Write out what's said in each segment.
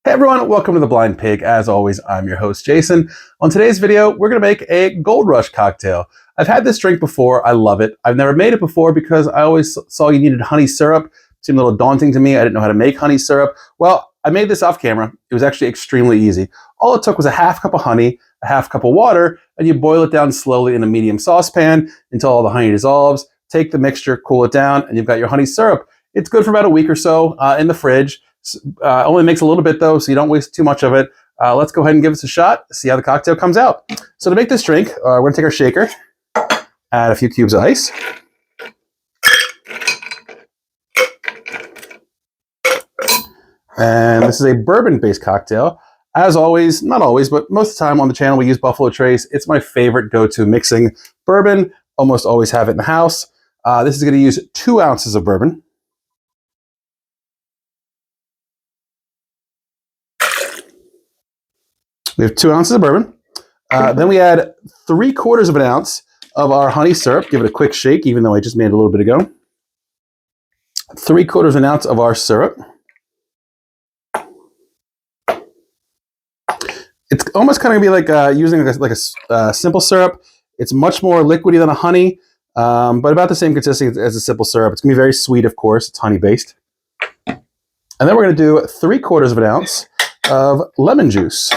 Hey everyone, welcome to The Blind Pig. As always, I'm your host, Jason. On today's video, we're going to make a Gold Rush cocktail. I've had this drink before. I love it. I've never made it before because I always saw you needed honey syrup. It seemed a little daunting to me. I didn't know how to make honey syrup. Well, I made this off camera. It was actually extremely easy. All it took was a half cup of honey, a half cup of water, and you boil it down slowly in a medium saucepan until all the honey dissolves. Take the mixture, cool it down, and you've got your honey syrup. It's good for about a week or so in the fridge. Only makes a little bit though, so you don't waste too much of it. Let's go ahead and give this a shot, see how the cocktail comes out. So to make this drink, we're going to take our shaker, add a few cubes of ice. And this is a bourbon-based cocktail. As always, not always, but most of the time on the channel we use Buffalo Trace. It's my favorite go-to mixing bourbon. Almost always have it in the house. This is going to use 2 ounces of bourbon. We have 2 ounces of bourbon. Then we add 3/4 of an ounce of our honey syrup. Give it a quick shake, even though I just made it a little bit ago. 3/4 of an ounce of our syrup. It's almost kind of be like using like a simple syrup. It's much more liquidy than a honey, but about the same consistency as a simple syrup. It's going to be very sweet, of course. It's honey-based. And then we're going to do 3/4 of an ounce of lemon juice.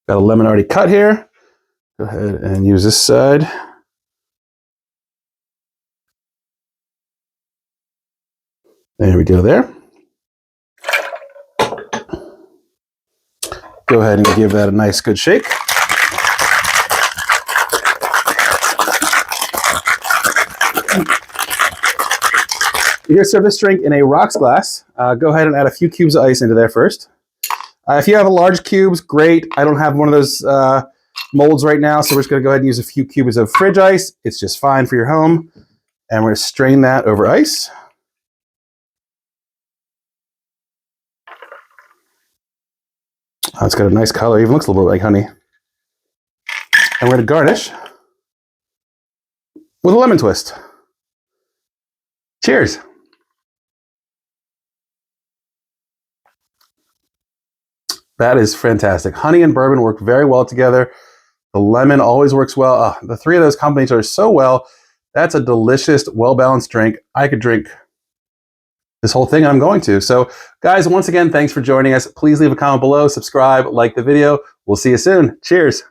Got a lemon already cut here. Go ahead and use this side. There we go there. Go ahead and give that a nice good shake. You're going to serve this drink in a rocks glass. Go ahead and add a few cubes of ice into there first. If you have a large cubes, great. I don't have one of those molds right now, so we're just going to go ahead and use a few cubes of fridge ice. It's just fine for your home. And we're going to strain that over ice. Oh, it's got a nice color. Even looks a little bit like honey. And we're going to garnish with a lemon twist. Cheers. That is fantastic. Honey and bourbon work very well together. The lemon always works well. The 3 of those combinations are so well. That's a delicious, well-balanced drink. I could drink this whole thing, and I'm going to. So, guys, once again, thanks for joining us. Please leave a comment below, subscribe, like the video. We'll see you soon. Cheers.